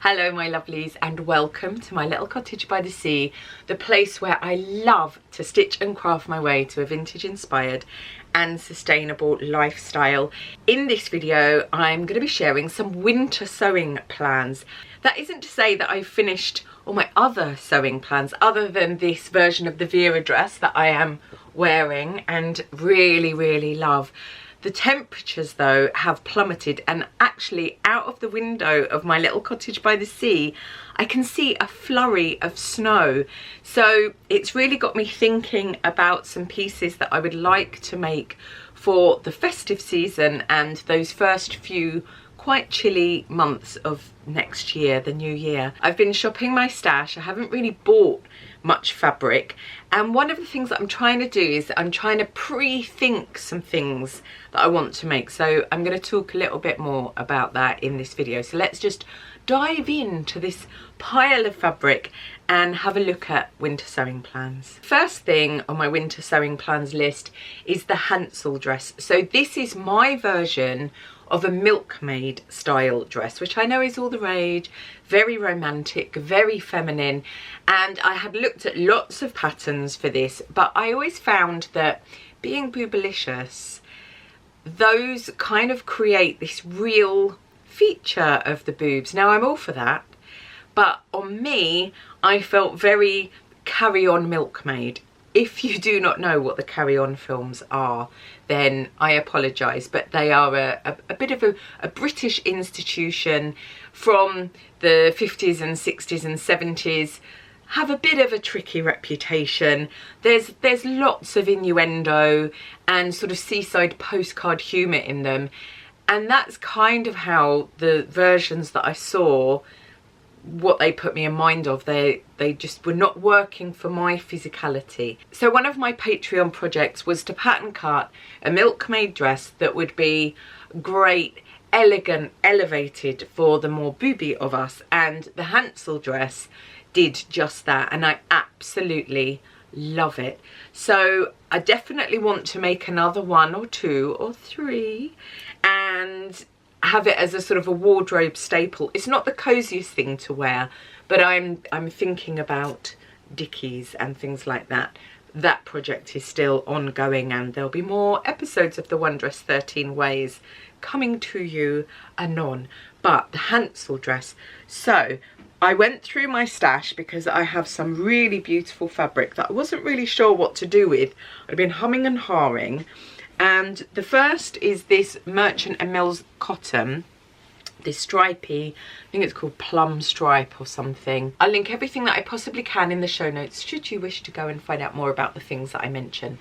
Hello my lovelies and welcome to my little cottage by the sea, the place where I love to stitch and craft my way to a vintage inspired and sustainable lifestyle. In this video I'm going to be sharing some winter sewing plans. That isn't to say that I've finished all my other sewing plans other than this version of the Vera dress that I am wearing and really love. The temperatures though have plummeted, and actually out of the window of my little cottage by the sea I can see a flurry of snow. So it's really got me thinking about some pieces that I would like to make for the festive season and those first few quite chilly months of next year, the new year. I've been shopping my stash. I haven't really bought much fabric, and one of the things that I'm trying to do is I'm trying to pre-think some things that I want to make, so I'm going to talk a little bit more about that in this video. So let's just dive into this pile of fabric and have a look at winter sewing plans. First thing on my winter sewing plans list is the Hansel dress. So this is my version of a Milkmaid style dress, which I know is all the rage, very romantic, very feminine, and I had looked at lots of patterns for this, but I always found that being boobalicious, those kind of create this real feature of the boobs. Now I'm all for that, but on me I felt very Carry On Milkmaid. If you do not know what the Carry On films are, then I apologise, but they are a bit of a British institution from the 50s and 60s and 70s, have a bit of a tricky reputation. There's lots of innuendo and sort of seaside postcard humour in them, and that's kind of how the versions that I saw, what they put me in mind of, they just were not working for my physicality. So one of my Patreon projects was to pattern cut a Milkmaid dress that would be great, elegant, elevated for the more booby of us, and the Hansel dress did just that, and I absolutely love it. So I definitely want to make another one or two or three and have it as a sort of a wardrobe staple. It's not the coziest thing to wear, but I'm thinking about dickies and things like that. That project is still ongoing, and there'll be more episodes of the One Dress 13 Ways coming to you anon. But the Hansel dress, so I went through my stash because I have some really beautiful fabric that I wasn't really sure what to do with. I've been humming and hawing. And the first is this Merchant & Mills cotton, this stripy, I think it's called plum stripe or something. I'll link everything that I possibly can in the show notes should you wish to go and find out more about the things that I mention.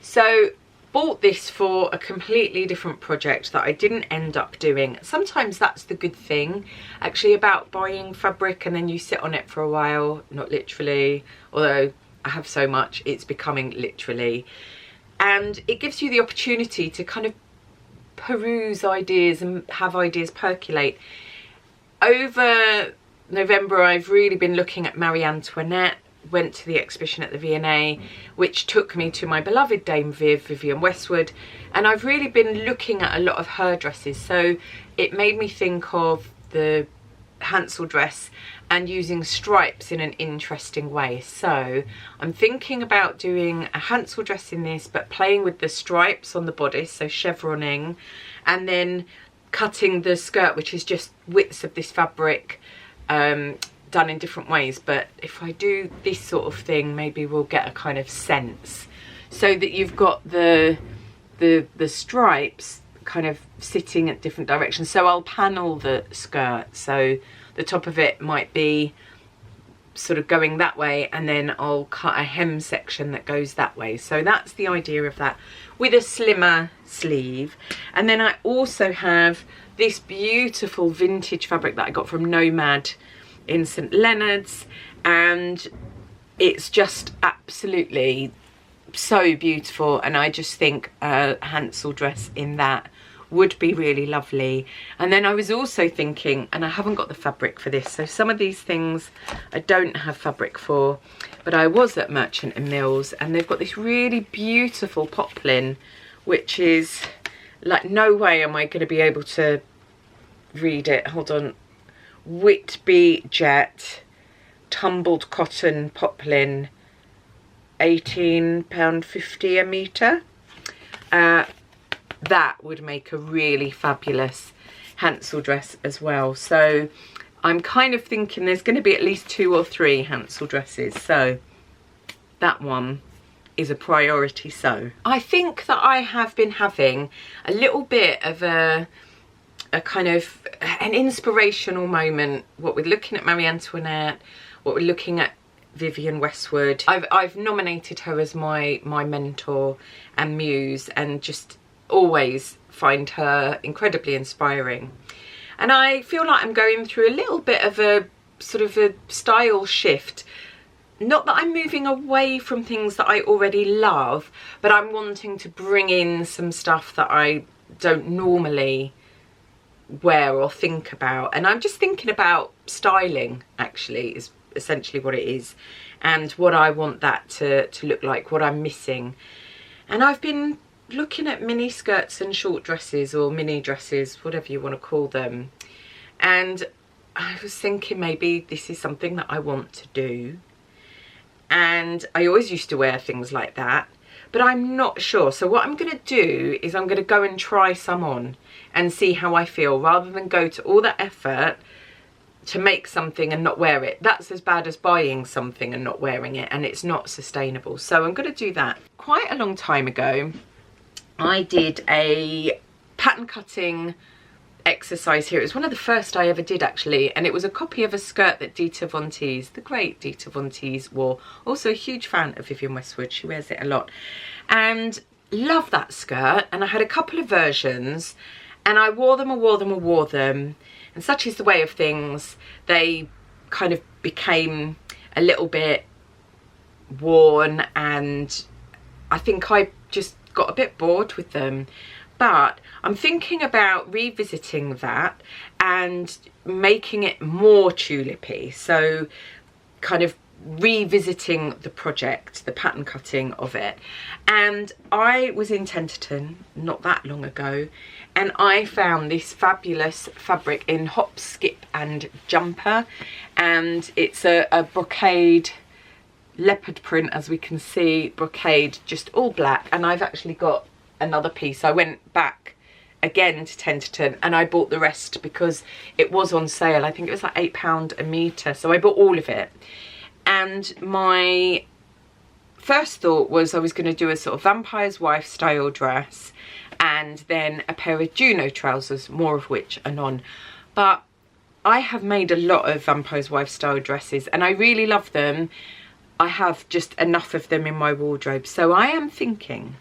So bought this for a completely different project that I didn't end up doing. Sometimes that's the good thing actually about buying fabric and then you sit on it for a while, not literally, although I have so much it's becoming literally. And it gives you the opportunity to kind of peruse ideas and have ideas percolate. Over November I've really been looking at Marie Antoinette, went to the exhibition at the V&A, which took me to my beloved Dame Vivienne Westwood, and I've really been looking at a lot of her dresses, so it made me think of the Hansel dress and using stripes in an interesting way. So I'm thinking about doing a Hansel dress in this, but playing with the stripes on the bodice, so chevroning, and then cutting the skirt, which is just widths of this fabric done in different ways. But if I do this sort of thing, maybe we'll get a kind of sense, so that you've got the stripes kind of sitting at different directions. So I'll panel the skirt, so the top of it might be sort of going that way, and then I'll cut a hem section that goes that way. So that's the idea of that, with a slimmer sleeve. And then I also have this beautiful vintage fabric that I got from Nomad in St Leonard's, and it's just absolutely so beautiful, and I just think a Hansel dress in that would be really lovely. And then I was also thinking, and I haven't got the fabric for this, so some of these things I don't have fabric for, but I was at Merchant & Mills and they've got this really beautiful poplin, which is like, no way am I going to be able to read it, hold on, Whitby Jet tumbled cotton poplin, £18.50 a metre. That would make a really fabulous Hansel dress as well. So I'm kind of thinking there's going to be at least 2 or 3 Hansel dresses, so that one is a priority. So I think that I have been having a little bit of a kind of an inspirational moment, what we're looking at Marie Antoinette, what we're looking at Vivienne Westwood. I've nominated her as my mentor and muse, and just always find her incredibly inspiring. And I feel like I'm going through a little bit of a sort of a style shift. Not that I'm moving away from things that I already love, but I'm wanting to bring in some stuff that I don't normally wear or think about. And I'm just thinking about styling, actually, is essentially what it is, and what I want that to look like, what I'm missing. And I've been looking at mini skirts and short dresses, or mini dresses, whatever you want to call them, and I was thinking maybe this is something that I want to do. And I always used to wear things like that, but I'm not sure. So what I'm going to do is I'm going to go and try some on and see how I feel, rather than go to all that effort to make something and not wear it. That's as bad as buying something and not wearing it, and it's not sustainable. So I'm going to do that. Quite a long time ago, I did a pattern cutting exercise here. It was one of the first I ever did, actually, and it was a copy of a skirt that Dita Von Teese, the great Dita Von Teese, wore. Also a huge fan of Vivienne Westwood, she wears it a lot, and love that skirt. And I had a couple of versions, and I wore them, and such is the way of things, they kind of became a little bit worn, and I think I just got a bit bored with them. But I'm thinking about revisiting that and making it more tulipy, so kind of revisiting the project, the pattern cutting of it. And I was in Tenterton not that long ago, and I found this fabulous fabric in hop, skip and jumper, and it's a brocade leopard print, as we can see, brocade, just all black. And I've actually got another piece. I went back again to Tenterton and I bought the rest because it was on sale. I think it was like £8 a metre, so I bought all of it. And my first thought was I was going to do a sort of vampire's wife style dress, and then a pair of Juno trousers, more of which anon. But I have made a lot of vampire's wife style dresses and I really love them. I have just enough of them in my wardrobe, so I am thinking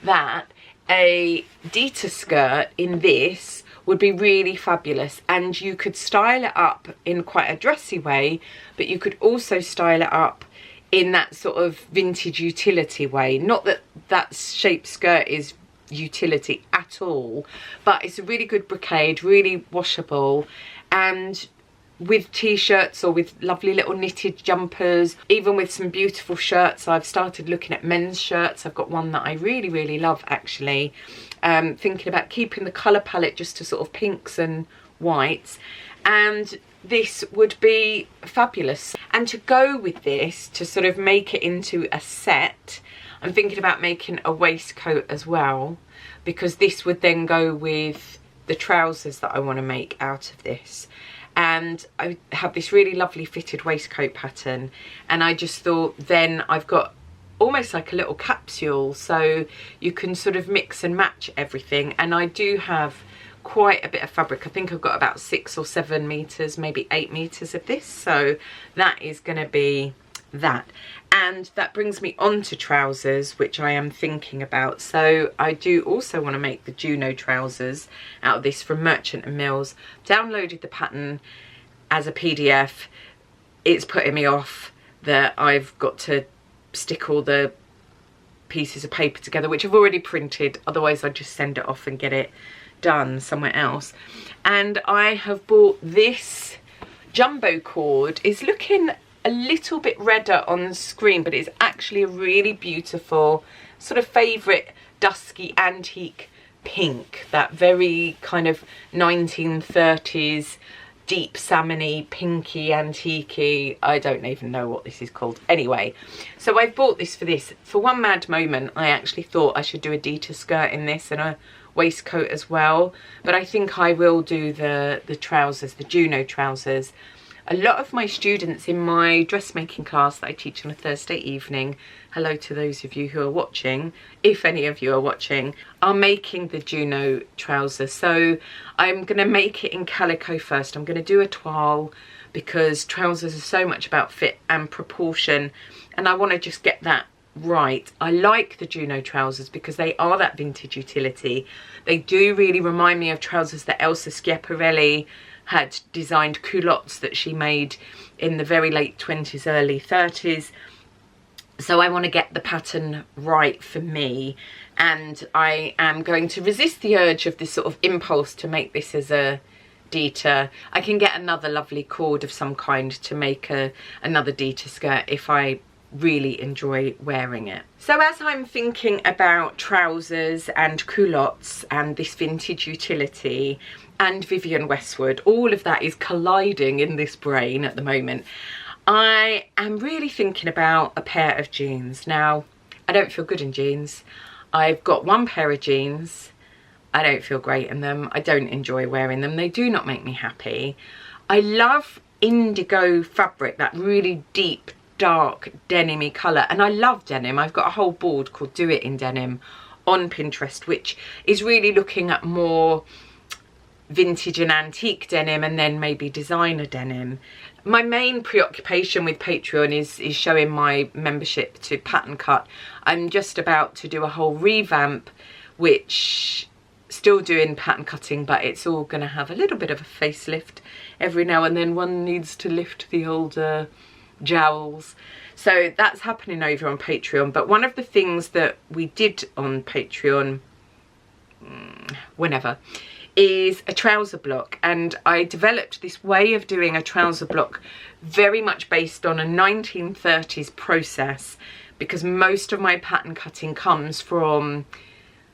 that a Dita skirt in this would be really fabulous, and you could style it up in quite a dressy way, but you could also style it up in that sort of vintage utility way. Not that that shape skirt is utility at all, but it's a really good brocade, really washable, and with t-shirts or with lovely little knitted jumpers, even with some beautiful shirts. I've started looking at men's shirts. I've got one that I really love, actually. Thinking about keeping the colour palette just to sort of pinks and whites, and this would be fabulous. And to go with this, to sort of make it into a set, I'm thinking about making a waistcoat as well, because this would then go with the trousers that I want to make out of this. And I have this really lovely fitted waistcoat pattern, and I just thought then I've got almost like a little capsule, so you can sort of mix and match everything. And I do have quite a bit of fabric. I think I've got about 6 or 7 meters, maybe 8 meters of this, so that is going to be that. And that brings me on to trousers, which I am thinking about. So I do also want to make the Juno trousers out of this from Merchant and Mills. Downloaded the pattern as a PDF. It's putting me off that I've got to stick all the pieces of paper together, which I've already printed. Otherwise I'd just send it off and get it done somewhere else. And I have bought this jumbo cord. It's looking a little bit redder on the screen, but it's actually a really beautiful sort of favourite dusky antique pink, that very kind of 1930s deep salmony, pinky, antique-y. I don't even know what this is called. Anyway, so I've bought this for this. For one mad moment, I actually thought I should do a Dita skirt in this and a waistcoat as well. But I think I will do the trousers, the Juno trousers. A lot of my students in my dressmaking class that I teach on a Thursday evening, hello to those of you who are watching, if any of you are watching, are making the Juno trouser. So I'm going to make it in calico first. I'm going to do a toile because trousers are so much about fit and proportion, and I want to just get that right. I like the Juno trousers because they are that vintage utility. They do really remind me of trousers that Elsa Schiaparelli had designed, culottes that she made in the very late 20s, early 30s. So I want to get the pattern right for me, and I am going to resist the urge of this sort of impulse to make this as a Dita. I can get another lovely cord of some kind to make another Dita skirt if I really enjoy wearing it. So as I'm thinking about trousers and culottes and this vintage utility and Vivienne Westwood, all of that is colliding in this brain at the moment. I am really thinking about a pair of jeans. Now, I don't feel good in jeans. I've got one pair of jeans. I don't feel great in them. I don't enjoy wearing them. They do not make me happy. I love indigo fabric, that really deep, dark denim-y colour, and I love denim. I've got a whole board called Do It in Denim on Pinterest, which is really looking at more vintage and antique denim and then maybe designer denim. My main preoccupation with Patreon is showing my membership to Pattern Cut. I'm just about to do a whole revamp, which still doing pattern cutting, but it's all going to have a little bit of a facelift. Every now and then one needs to lift the older jowls. So that's happening over on Patreon. But one of the things that we did on Patreon, whenever, is a trouser block, and I developed this way of doing a trouser block very much based on a 1930s process, because most of my pattern cutting comes from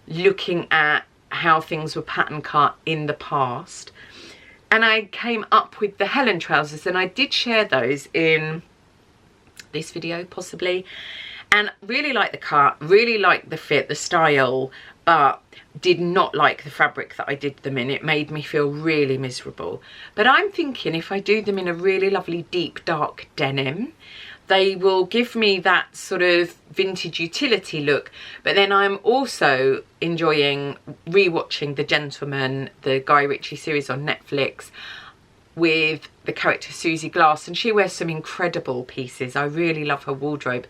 looking at how things were pattern cut in the past. And I came up with the Helen trousers, and I did share those in this video possibly, and really like the cut, really like the fit, the style, but did not like the fabric that I did them in. It made me feel really miserable. But I'm thinking if I do them in a really lovely deep dark denim, they will give me that sort of vintage utility look. But then I'm also enjoying rewatching The Gentleman, the Guy Ritchie series on Netflix, with the character Susie Glass, and she wears some incredible pieces. I really love her wardrobe.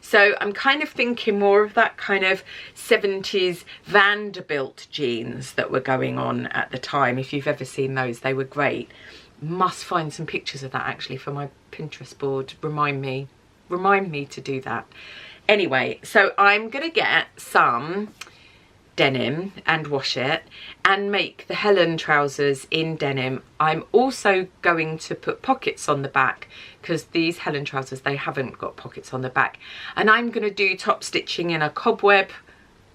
So I'm kind of thinking more of that kind of 70s Vanderbilt jeans that were going on at the time. If you've ever seen those, they were great. Must find some pictures of that actually for my Pinterest board. Remind me to do that. Anyway, so I'm gonna get some denim and wash it and make the Helen trousers in denim. I'm also going to put pockets on the back because these Helen trousers, they haven't got pockets on the back, and I'm going to do top stitching in a cobweb.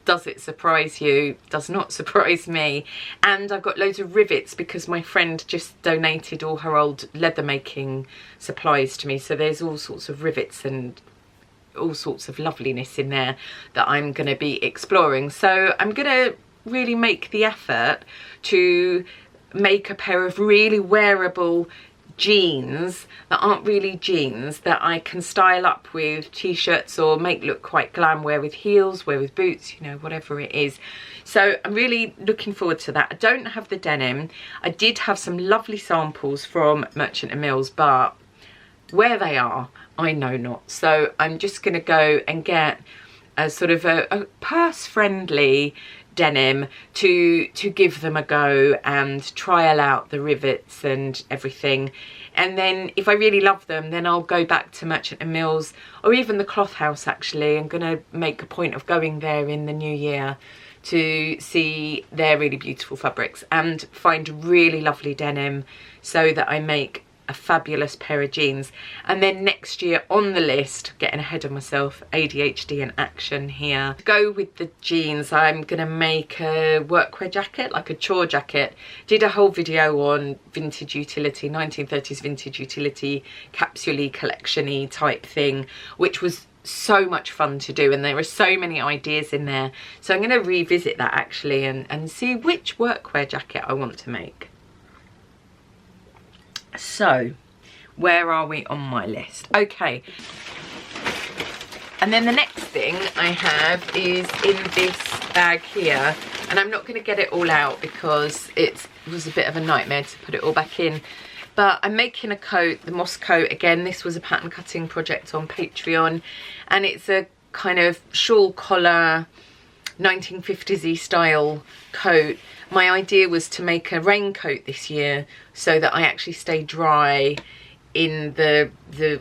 Does it surprise you? Does not surprise me. And I've got loads of rivets because my friend just donated all her old leather making supplies to me, so there's all sorts of rivets and all sorts of loveliness in there that I'm going to be exploring. So I'm going to really make the effort to make a pair of really wearable jeans that aren't really jeans, that I can style up with t-shirts or make look quite glam, wear with heels, wear with boots, you know, whatever it is. So I'm really looking forward to that. I don't have the denim. I did have some lovely samples from Merchant and Mills, but where they are, I know not. So I'm just going to go and get a sort of a purse-friendly denim to give them a go and trial out the rivets and everything. And then if I really love them, then I'll go back to Merchant and Mills, or even the Cloth House actually. I'm going to make a point of going there in the new year to see their really beautiful fabrics and find really lovely denim so that I make a fabulous pair of jeans. And then next year on the list, getting ahead of myself, ADHD in action here. To go with the jeans, I'm gonna make a workwear jacket, like a chore jacket. Did a whole video on vintage utility, 1930s vintage utility, capsule-y, collection-y type thing, which was so much fun to do, and there are so many ideas in there. So I'm going to revisit that actually and see which workwear jacket I want to make. So where are we on my list? Okay, and then the next thing I have is in this bag here, and I'm not going to get it all out because it was a bit of a nightmare to put it all back in. But I'm making a coat, the moss coat. Again, this was a pattern cutting project on Patreon, and it's a kind of shawl collar 1950s-y style coat. My idea was to make a raincoat this year so that I actually stay dry in the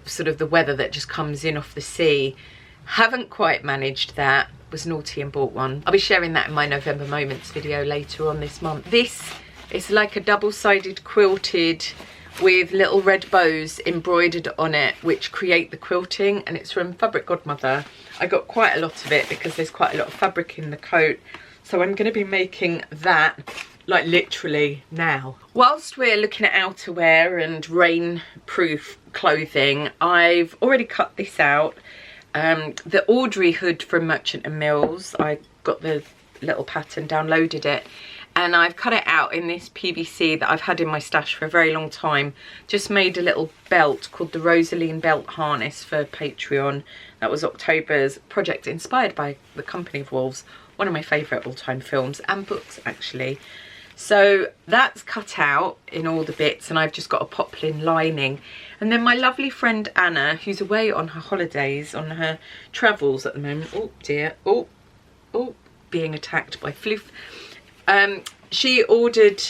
sort of the weather that just comes in off the sea. Haven't quite managed that. Was naughty and bought one. I'll be sharing that in my November Moments video later on this month. This is like a double-sided quilted with little red bows embroidered on it, which create the quilting, and it's from Fabric Godmother. I got quite a lot of it because there's quite a lot of fabric in the coat, so I'm going to be making that like literally now. Whilst we're looking at outerwear and rain-proof clothing, I've already cut this out. The Audrey Hood from Merchant and Mills, I got the little pattern, downloaded it, and I've cut it out in this PVC that I've had in my stash for a very long time. Just made a little belt called the Rosaline Belt Harness for Patreon. That was October's project, inspired by The Company of Wolves, one of my favourite all-time films and books actually. So that's cut out in all the bits, and I've just got a poplin lining. And then my lovely friend Anna, who's away on her holidays, on her travels at the moment. Oh dear, oh, being attacked by floof. She ordered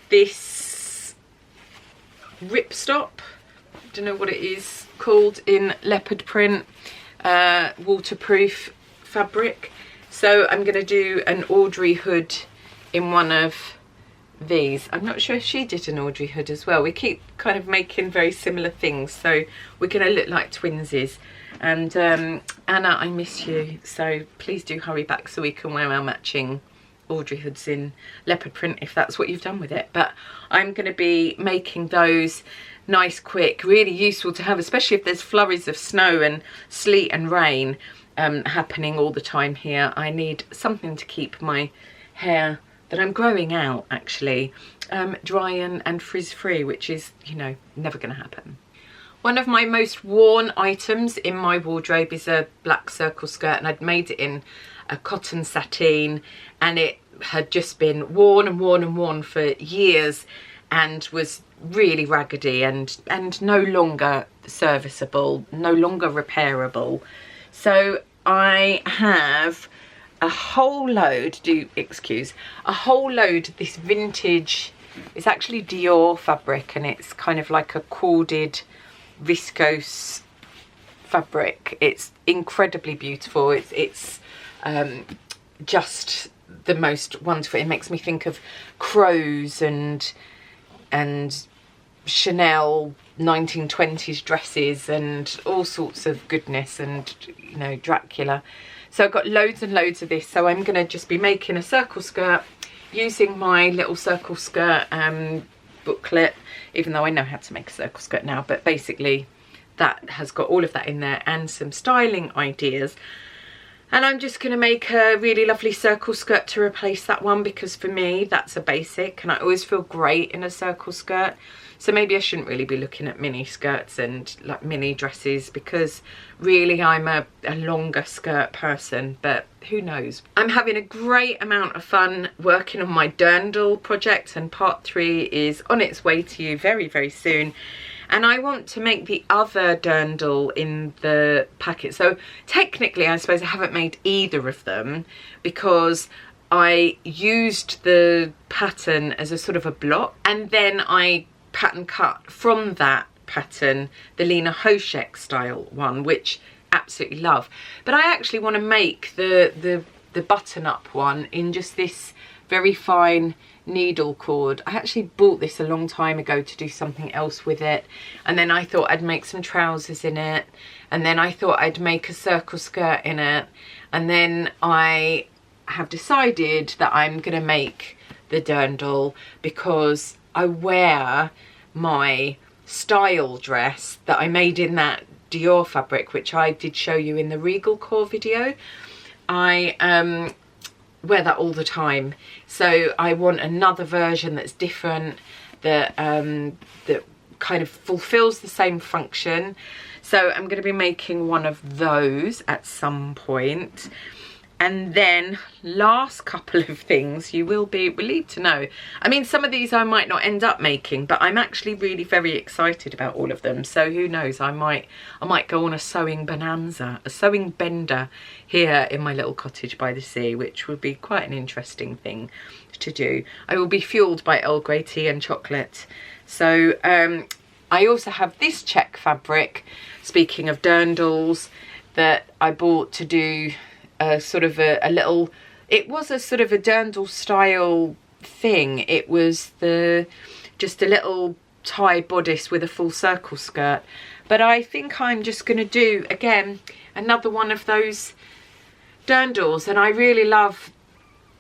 this ripstop, don't know what it is called, in leopard print, waterproof fabric. So I'm going to do an Audrey Hood in one of these. I'm not sure if she did an Audrey Hood as well. We keep kind of making very similar things, so we're going to look like twinsies. And Anna, I miss you, so please do hurry back so we can wear our matching Audrey Hoods in leopard print if that's what you've done with it. But I'm going to be making those nice, quick, really useful to have, especially if there's flurries of snow and sleet and rain happening all the time here. I need something to keep my hair that I'm growing out actually dry and frizz free, which is, you know, never going to happen. One of my most worn items in my wardrobe is a black circle skirt, and I'd made it in a cotton sateen, and it had just been worn and worn and worn for years and was really raggedy and no longer serviceable, no longer repairable. So I have a whole load, a whole load of this vintage, it's actually Dior fabric, and it's kind of like a corded viscose fabric. It's incredibly beautiful. It's just the most wonderful. It makes me think of crows and Chanel 1920s dresses and all sorts of goodness, and, you know, Dracula. So I've got loads and loads of this. So I'm going to just be making a circle skirt using my little circle skirt booklet, even though I know how to make a circle skirt now. But basically that has got all of that in there and some styling ideas. And I'm just going to make a really lovely circle skirt to replace that one, because for me that's a basic and I always feel great in a circle skirt. So maybe I shouldn't really be looking at mini skirts and like mini dresses, because really I'm a longer skirt person, but who knows. I'm having a great amount of fun working on my Dirndl project, and part 3 is on its way to you very, very soon. And I want to make the other Dirndl in the packet. So technically, I suppose I haven't made either of them because I used the pattern as a sort of a block, and then I pattern cut from that pattern the Lena Hoshek style one, which I absolutely love. But I actually want to make the button-up one in just this very fine needle cord. I actually bought this a long time ago to do something else with it, and then I thought I'd make some trousers in it, and then I thought I'd make a circle skirt in it, and then I have decided that I'm gonna make the dirndl because I wear my style dress that I made in that Dior fabric, which I did show you in the Regal Core video. I wear that all the time, so I want another version that's different, that that kind of fulfills the same function. So I'm going to be making one of those at some point. And then last couple of things you will be relieved to know. I mean, some of these I might not end up making, but I'm actually really very excited about all of them. So who knows, I might go on a sewing bonanza, a sewing bender here in my little cottage by the sea, which would be quite an interesting thing to do. I will be fueled by Earl Grey tea and chocolate. So I also have this check fabric, speaking of dirndls, that I bought to do sort of a little, it was a sort of a dirndl style thing. It was just a little tie bodice with a full circle skirt. But I think I'm just going to do, again, another one of those dirndls. And I really love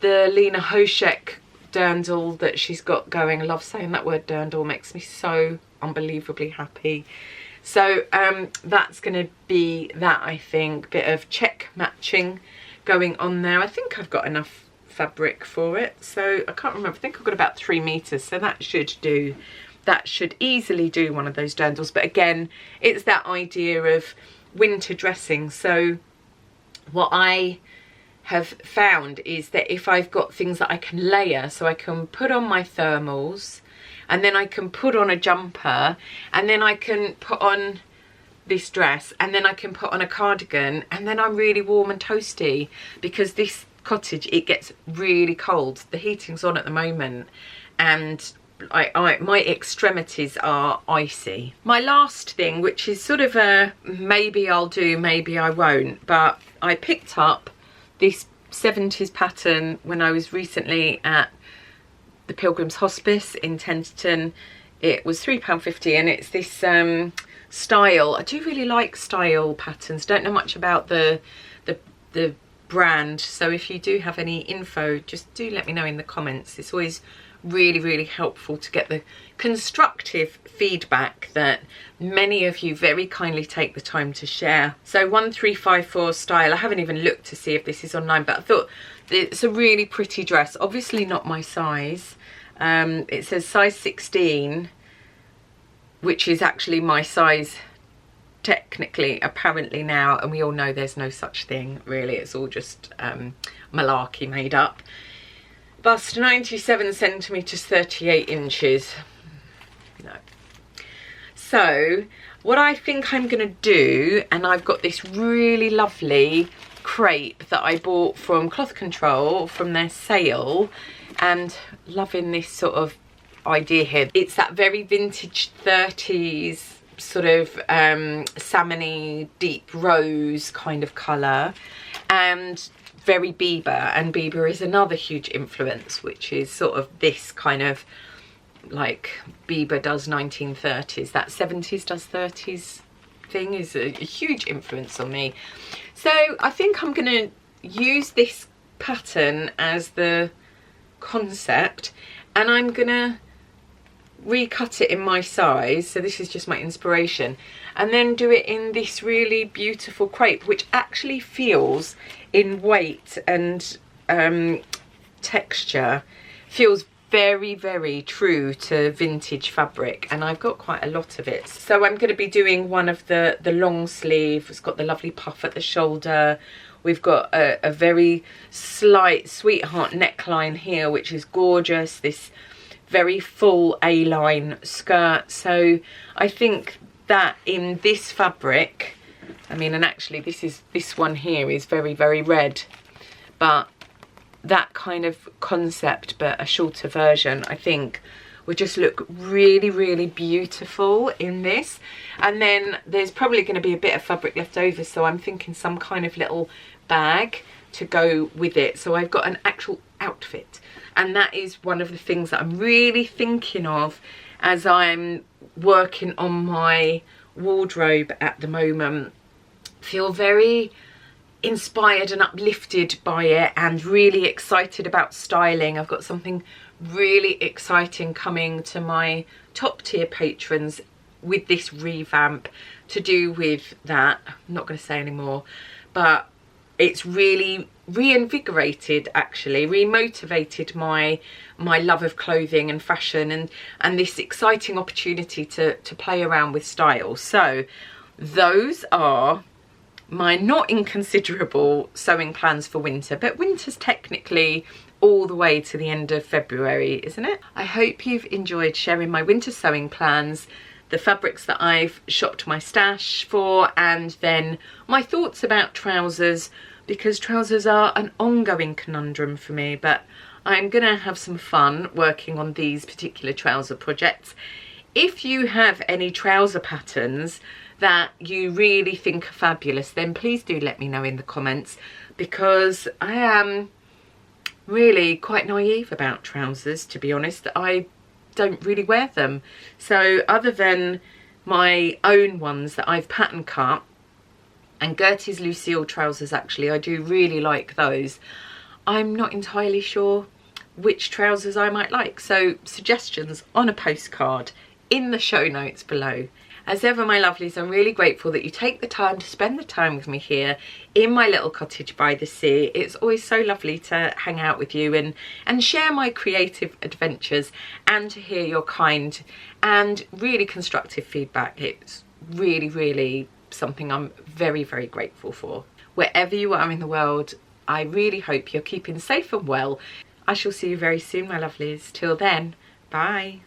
the Lena Hoshek dirndl that she's got going. I love saying that word dirndl, makes me so unbelievably happy. So that's going to be that, I think. Bit of check matching going on there. I think I've got enough fabric for it. So I can't remember. I think I've got about 3 meters. So that should do. That should easily do one of those dirndls. But again, it's that idea of winter dressing. So what I have found is that if I've got things that I can layer, so I can put on my thermals, and then I can put on a jumper, and then I can put on this dress, and then I can put on a cardigan, and then I'm really warm and toasty, because this cottage, it gets really cold. The heating's on at the moment, and my extremities are icy. My last thing, which is sort of a maybe I'll do, maybe I won't, but I picked up this 70s pattern when I was recently at the Pilgrim's Hospice in Tenterton. It was £3.50, and it's this style. I do really like style patterns. Don't know much about the brand, so if you do have any info, just do let me know in the comments. It's always really helpful to get the constructive feedback that many of you very kindly take the time to share. So 1354 style. I haven't even looked to see if this is online, but I thought it's a really pretty dress. Obviously not my size. It says size 16, which is actually my size technically, apparently now, and we all know there's no such thing really. It's all just malarkey made up. Bust 97 centimeters 38 inches. No. So what I think I'm gonna do, and I've got this really lovely crepe that I bought from Cloth Control from their sale, and loving this sort of idea here. It's that very vintage 30s sort of salmony deep rose kind of colour, and very Bieber, and Bieber is another huge influence, which is sort of this kind of like Bieber does 1930s, that 70s does 30s thing is a huge influence on me. So I think I'm gonna use this pattern as the concept, and I'm gonna recut it in my size, so this is just my inspiration, and then do it in this really beautiful crepe, which actually feels in weight and texture, feels very true to vintage fabric, and I've got quite a lot of it. So I'm going to be doing one of the long sleeve. It's got the lovely puff at the shoulder. We've got a very slight sweetheart neckline here, which is gorgeous. This very full A-line skirt. So I think that in this fabric, I mean, and actually this one here is very red, but that kind of concept but a shorter version, I think would just look really beautiful in this. And then there's probably going to be a bit of fabric left over, so I'm thinking some kind of little bag to go with it. So I've got an actual outfit and that is one of the things that I'm really thinking of as I'm working on my wardrobe at the moment. Feel very inspired and uplifted by it, and really excited about styling. I've got something really exciting coming to my top tier patrons with this revamp to do with that. I'm not going to say any more, but it's really reinvigorated, actually remotivated my love of clothing and fashion, and this exciting opportunity to play around with style. So those are my not inconsiderable sewing plans for winter, but winter's technically all the way to the end of February, isn't it? I hope you've enjoyed sharing my winter sewing plans, the fabrics that I've shopped my stash for, and then my thoughts about trousers, because trousers are an ongoing conundrum for me, but I'm gonna have some fun working on these particular trouser projects. If you have any trouser patterns that you really think are fabulous, then please do let me know in the comments, because I am really quite naive about trousers, to be honest. I don't really wear them, so other than my own ones that I've pattern cut, and Gertie's Lucille trousers, actually I do really like those, I'm not entirely sure which trousers I might like. So suggestions on a postcard in the show notes below. As ever, my lovelies, I'm really grateful that you take the time to spend the time with me here in my little cottage by the sea. It's always so lovely to hang out with you and share my creative adventures, and to hear your kind and really constructive feedback. It's really, really something I'm very, very grateful for. Wherever you are in the world, I really hope you're keeping safe and well. I shall see you very soon, my lovelies. Till then, bye.